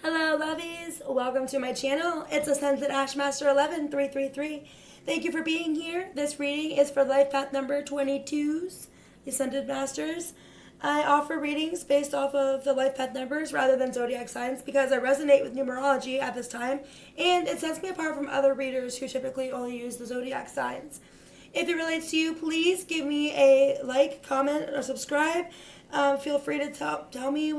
Hello, lovies. Welcome to my channel. It's Ascended Ashmaster 11333. Thank you for being here. This reading is for life path number 22s, the Ascended Masters. I offer readings based off of the life path numbers rather than zodiac signs because I resonate with numerology at this time, and it sets me apart from other readers who typically only use the zodiac signs. If it relates to you, please give me a like, comment, or subscribe. Feel free to tell me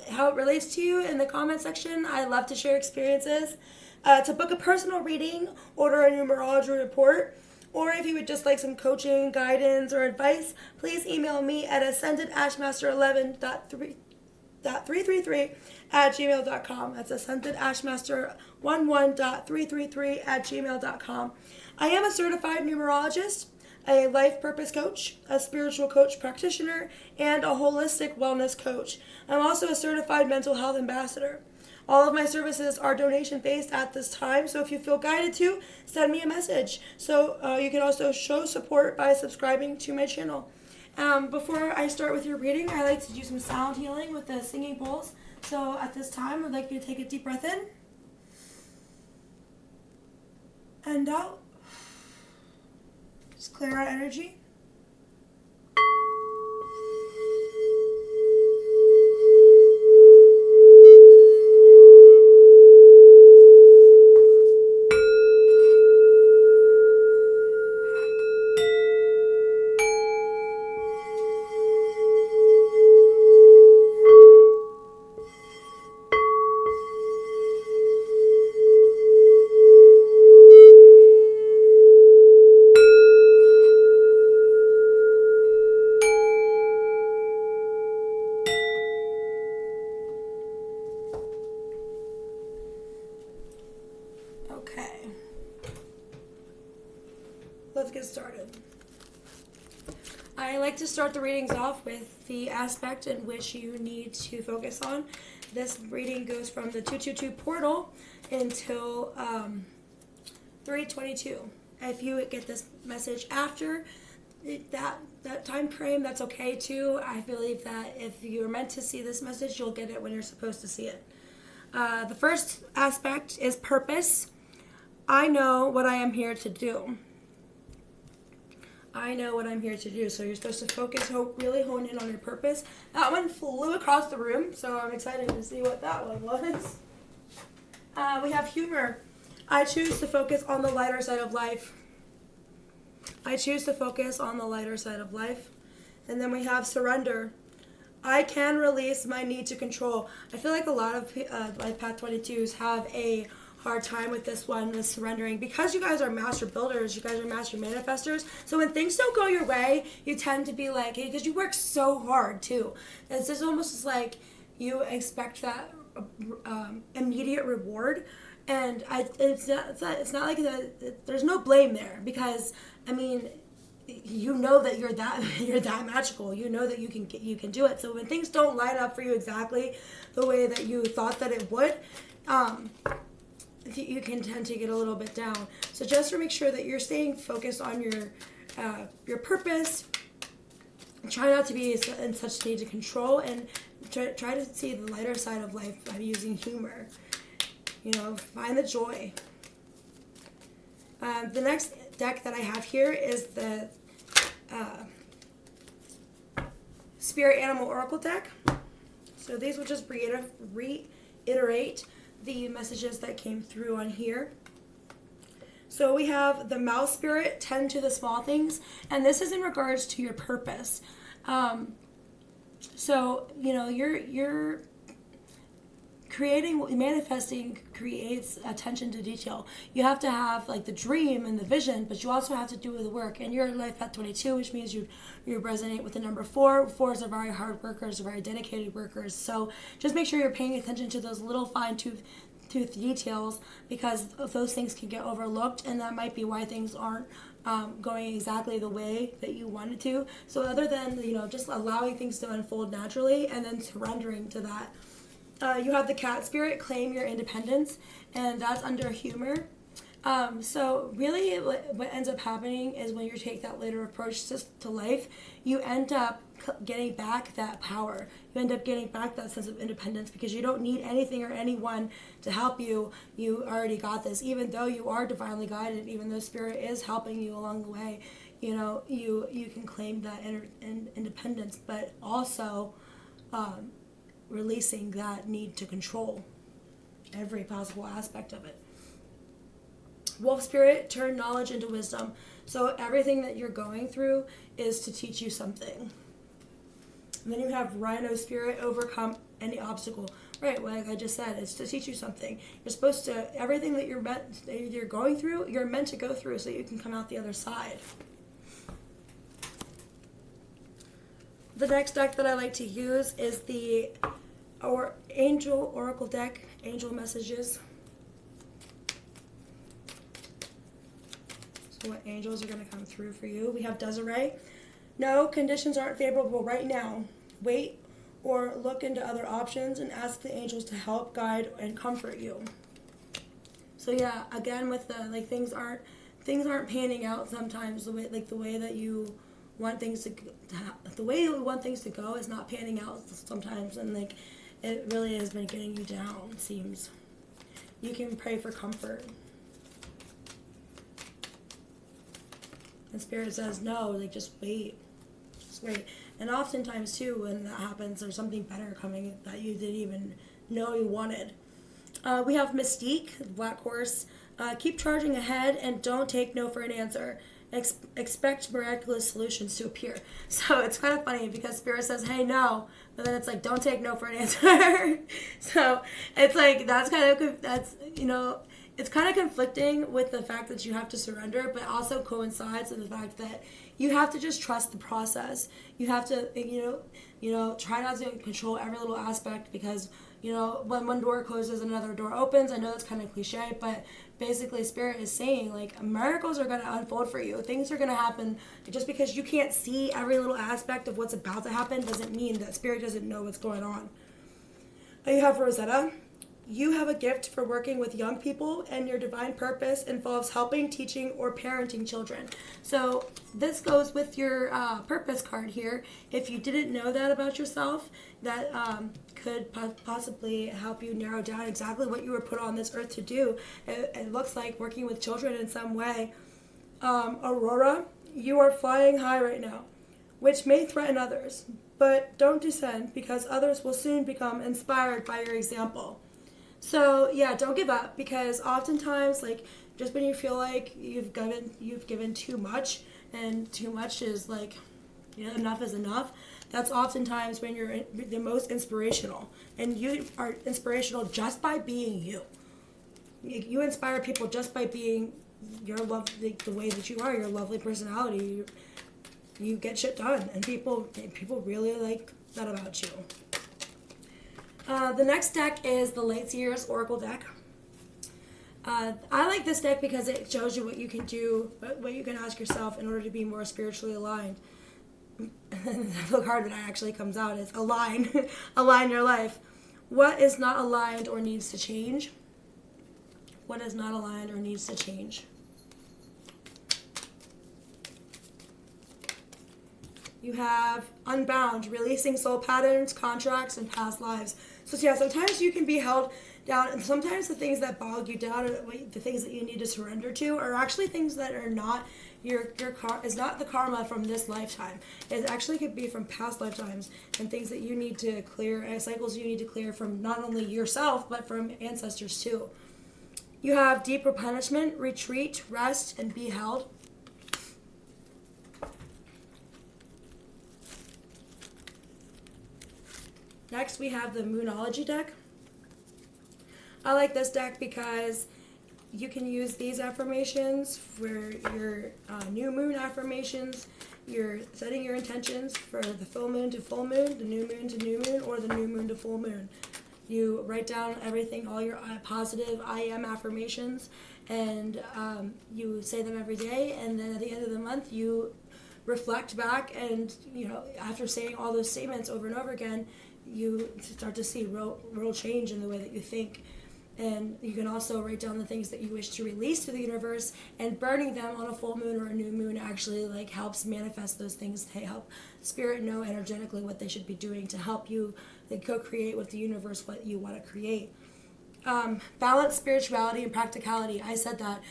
how it relates to you in the comment section. I love to share experiences. To book a personal reading, order a numerology report, or if you would just like some coaching, guidance, or advice, please email me at ascendedashmaster11.333@gmail.com. That's ascendedashmaster11.333@gmail.com. I am a certified numerologist, a life purpose coach, a spiritual coach practitioner, and a holistic wellness coach. I'm also a certified mental health ambassador. All of my services are donation based at this time, so if you feel guided to, send me a message. So you can also show support by subscribing to my channel. Before I start with your reading, I like to do some sound healing with the singing bowls. So at this time, I'd like you to take a deep breath in and out. Just clear out energy. Okay, let's get started. I like to start the readings off with the aspect in which you need to focus on. This reading goes from the 222 portal until 322. If you get this message after that time frame, that's okay too. I believe that if you're meant to see this message, you'll get it when you're supposed to see it. The first aspect is purpose. I know what I am here to do. I know what I'm here to do. So you're supposed to focus, really hone in on your purpose. That one flew across the room, so I'm excited to see what that one was. We have humor. I choose to focus on the lighter side of life. I choose to focus on the lighter side of life. And then we have surrender. I can release my need to control. I feel like a lot of Life Path 22s have a hard time with this one, with surrendering, because you guys are master builders, you guys are master manifestors. So when things don't go your way, you tend to be like, hey, because you work so hard too. It's just almost like you expect that immediate reward, and it's not like there's no blame there, because I mean, you know that you're that magical. You know that you can do it. So when things don't line up for you exactly the way that you thought that it would, you can tend to get a little bit down. So just to make sure that you're staying focused on your purpose, try not to be in such need to control, and try to see the lighter side of life by using humor. You know, find the joy. The next deck that I have here is the Spirit Animal Oracle deck. So these will just reiterate the messages that came through on here. So we have the Mouse Spirit, tend to the small things, and this is in regards to your purpose. So you know, you're manifesting creates attention to detail. You have to have like the dream and the vision, but you also have to do the work. And you're Life Path 22, which means you resonate with the number 4. 4s are very hard workers, very dedicated workers. So just make sure you're paying attention to those little fine-tooth details, because those things can get overlooked, and that might be why things aren't going exactly the way that you wanted to. So other than, you know, just allowing things to unfold naturally and then surrendering to that. You have the Cat Spirit, claim your independence, and that's under humor. So really what ends up happening is when you take that later approach to life, you end up getting back that power. You end up getting back that sense of independence because you don't need anything or anyone to help you. You already got this. Even though you are divinely guided, even though Spirit is helping you along the way, you know, you can claim that independence, but also releasing that need to control every possible aspect of it. Wolf Spirit, turn knowledge into wisdom. So everything that you're going through is to teach you something. And then you have Rhino Spirit, overcome any obstacle. Right, like I just said, it's to teach you something. You're supposed to, everything that you're going through, you're meant to go through so you can come out the other side. The next deck that I like to use is the Angel Oracle deck, Angel Messages. So what angels are going to come through for you? We have Desiree. No, conditions aren't favorable right now. Wait or look into other options and ask the angels to help, guide, and comfort you. So yeah, again with the things aren't panning out sometimes the way that you want things to the way you want things to go is not panning out sometimes, and it really has been getting you down, it seems. You can pray for comfort. And Spirit says no, just wait. Just wait. And oftentimes too, when that happens, there's something better coming that you didn't even know you wanted. We have Mystique, Black Horse. Keep charging ahead and don't take no for an answer. Expect miraculous solutions to appear. So it's kind of funny because Spirit says, hey, no, but then it's don't take no for an answer. So it's it's kind of conflicting with the fact that you have to surrender, but also coincides with the fact that you have to just trust the process. You have to, try not to control every little aspect because, when one door closes, another door opens. I know that's kind of cliche, but basically Spirit is saying, miracles are going to unfold for you. Things are going to happen. Just because you can't see every little aspect of what's about to happen doesn't mean that Spirit doesn't know what's going on. You have Rosetta. You have a gift for working with young people, and your divine purpose involves helping, teaching, or parenting children. So this goes with your purpose card here. If you didn't know that about yourself, that could possibly help you narrow down exactly what you were put on this earth to do. It looks like working with children in some way. Aurora, you are flying high right now, which may threaten others, but don't descend because others will soon become inspired by your example. So yeah, don't give up, because oftentimes, just when you feel like you've given too much, and too much is enough is enough, that's oftentimes when you're the most inspirational. And you are inspirational just by being you. You inspire people just by being your love, the way that you are, your lovely personality. You get shit done, and people really like that about you. The next deck is the Light Seers Oracle deck. I like this deck because it shows you what you can do, what you can ask yourself in order to be more spiritually aligned. The card that actually comes out is align. Align your life. What is not aligned or needs to change? What is not aligned or needs to change? You have Unbound, releasing soul patterns, contracts, and past lives. So yeah, sometimes you can be held down, and sometimes the things that bog you down, the things that you need to surrender to, are actually things that are not is not the karma from this lifetime. It actually could be from past lifetimes, and things that you need to clear, and cycles you need to clear from not only yourself, but from ancestors too. You have deep replenishment, retreat, rest, and be held. Next, we have the Moonology Deck. I like this deck because you can use these affirmations for your new moon affirmations. You're setting your intentions for the full moon to full moon, the new moon to new moon, or the new moon to full moon. You write down everything, all your positive I am affirmations, and you say them every day, and then at the end of the month, you reflect back, and after saying all those statements over and over again, you start to see real change in the way that you think. And you can also write down the things that you wish to release to the universe, and burning them on a full moon or a new moon actually like helps manifest those things. They help spirit know energetically what they should be doing to help you co-create with the universe what you want to create. Balance spirituality and practicality. I said that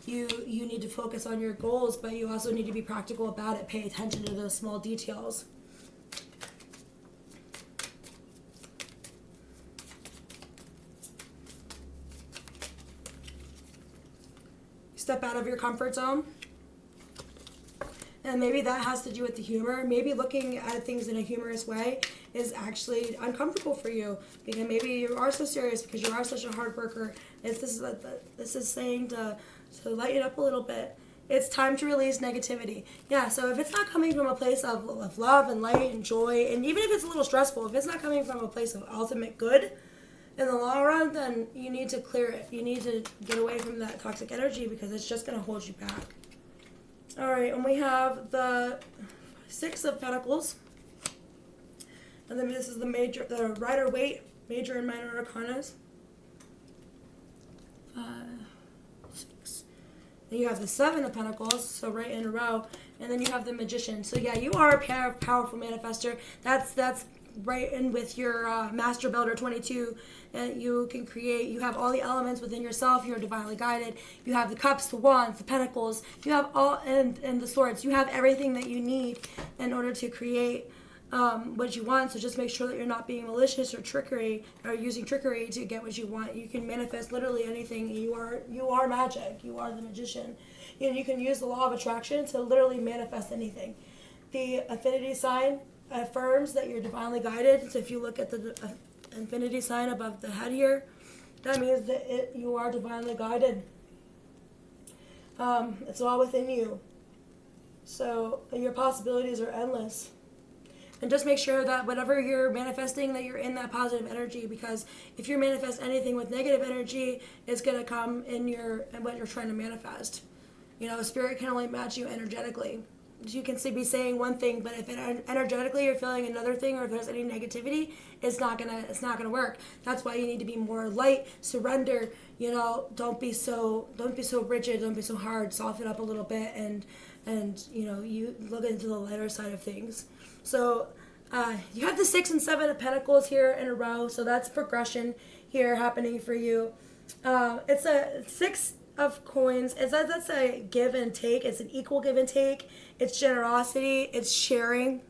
you need to focus on your goals, but you also need to be practical about it. Pay attention to those small details. Step out of your comfort zone. And maybe that has to do with the humor. Maybe looking at things in a humorous way is actually uncomfortable for you, because maybe you are so serious because you are such a hard worker. This is saying to lighten up a little bit. It's time to release negativity. Yeah, so if it's not coming from a place of love and light and joy, and even if it's a little stressful, if it's not coming from a place of ultimate good in the long run, then you need to clear it. You need to get away from that toxic energy, because it's just going to hold you back. All right, and we have the Six of Pentacles. And then this is the Rider-Waite, major and minor arcanas. 5, 6. Then you have the Seven of Pentacles, so right in a row. And then you have the Magician. So yeah, you are a powerful manifester. That's right in with your Master Builder 22, and you can create. You have all the elements within yourself. You're divinely guided. You have the Cups, the Wands, the Pentacles. You have all, and the Swords. You have everything that you need in order to create what you want. So just make sure that you're not being malicious or using trickery to get what you want. You can manifest literally anything. You are magic. You are the magician. And you can use the law of attraction to literally manifest anything. The affinity sign affirms that you're divinely guided. So if you look at the infinity sign above the head here, that means that you are divinely guided. It's all within you. So your possibilities are endless. And just make sure that whatever you're manifesting, that you're in that positive energy, because if you manifest anything with negative energy, it's going to come in what you're trying to manifest. You know, spirit can only match you energetically. You can be saying one thing, but if energetically you're feeling another thing, or if there's any negativity, it's not gonna work. That's why you need to be more light, surrender. You know, don't be so rigid, don't be so hard. Soften up a little bit, and you know, you look into the lighter side of things. So you have the 6 and 7 of Pentacles here in a row, so that's progression here happening for you. It's a 6 of coins. That's a give and take. It's an equal give and take. It's generosity. It's sharing.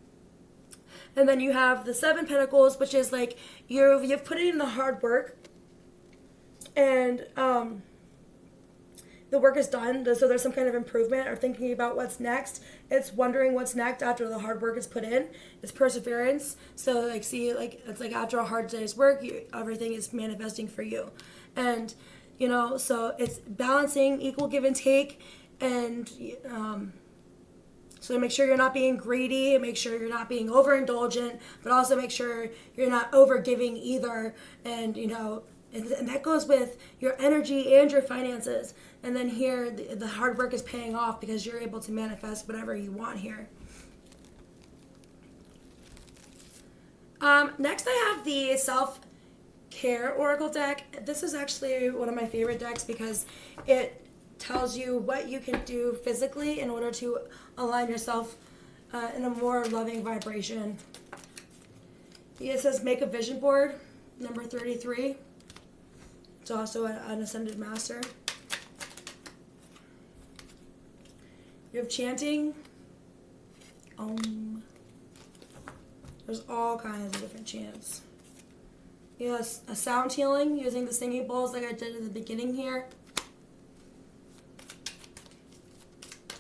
And then you have the 7 Pentacles, which is like you've put in the hard work, and the work is done. So there's some kind of improvement or thinking about what's next. It's wondering what's next after the hard work is put in. It's perseverance. So it's like after a hard day's work, everything is manifesting for you, and you know, so it's balancing, equal give and take, and so make sure you're not being greedy, make sure you're not being overindulgent, but also make sure you're not overgiving either, and you know, and that goes with your energy and your finances. And then here, the hard work is paying off because you're able to manifest whatever you want here. Next, I have the Self-Care Oracle deck. This is actually one of my favorite decks because it tells you what you can do physically in order to align yourself in a more loving vibration. It says make a vision board, number 33. It's also an Ascended Master. You have chanting. There's all kinds of different chants. You have a sound healing using the singing bowls like I did in the beginning here.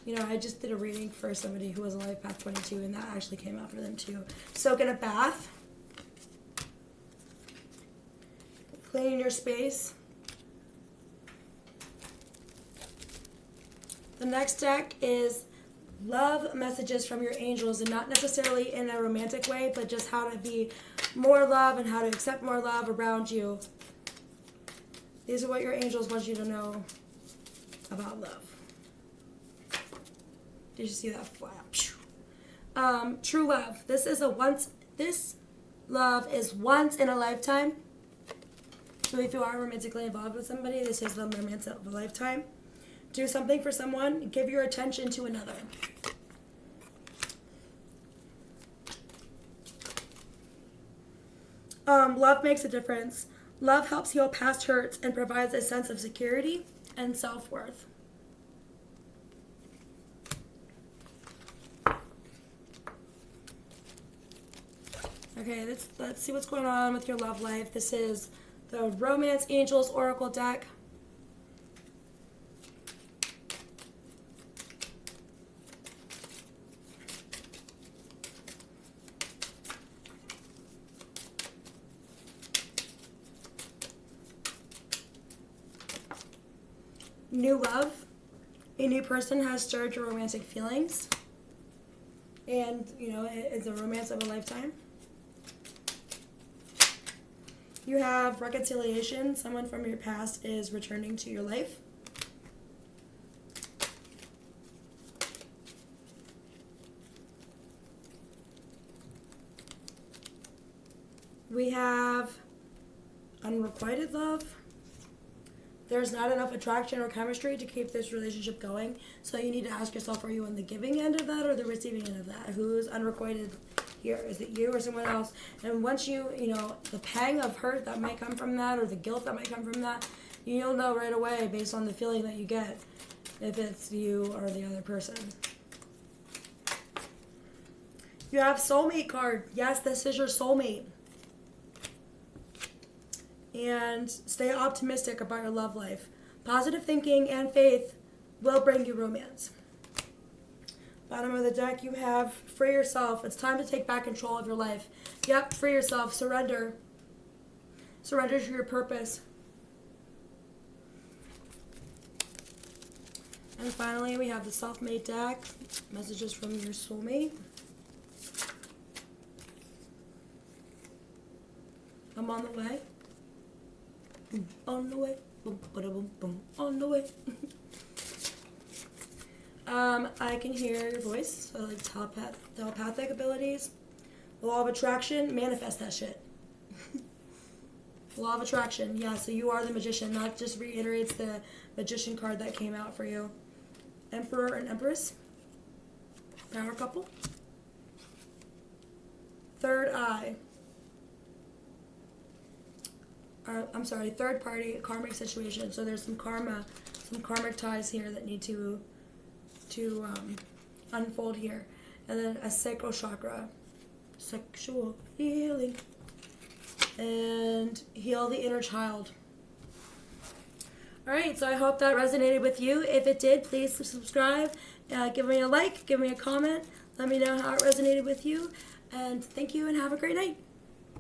You know, I just did a reading for somebody who was a LIFEPATH 22, and that actually came out for them too. Soak in a bath. Cleaning your space. The next deck is love messages from your angels, and not necessarily in a romantic way, but just how to be more love and how to accept more love around you. These are what your angels want you to know about love. Did you see that flap? True love. This love is once in a lifetime. So if you are romantically involved with somebody, this is the romance of a lifetime. Do something for someone. Give your attention to another. Love makes a difference. Love helps heal past hurts and provides a sense of security and self-worth. Okay, let's see what's going on with your love life. This is the Romance Angels Oracle deck. New love. A new person has stirred your romantic feelings. And, you know, it's a romance of a lifetime. You have reconciliation. Someone from your past is returning to your life. We have unrequited love. There's not enough attraction or chemistry to keep this relationship going. So you need to ask yourself, are you on the giving end of that or the receiving end of that? Who's unrequited here? Is it you or someone else? And once you know, the pang of hurt that might come from that or the guilt that might come from that, you'll know right away based on the feeling that you get if it's you or the other person. You have soulmate card. Yes, this is your soulmate. And stay optimistic about your love life. Positive thinking and faith will bring you romance. Bottom of the deck, you have free yourself. It's time to take back control of your life. Yep, free yourself. Surrender. Surrender to your purpose. And finally, we have the self-made deck. Messages from your soulmate. I'm on the way. On the way. Boom, boom, boom, on the way. I can hear your voice, so like telepathic abilities. The law of attraction, manifest that shit. Law of attraction, yeah, so you are the magician. That just reiterates the magician card that came out for you. Emperor and Empress. Power couple. Third eye. Third party karmic situation. So there's some karmic ties here that need to unfold here. And then a sacral chakra, sexual healing, and heal the inner child. All right, so I hope that resonated with you. If it did, please subscribe, give me a like, give me a comment, let me know how it resonated with you, and thank you and have a great night.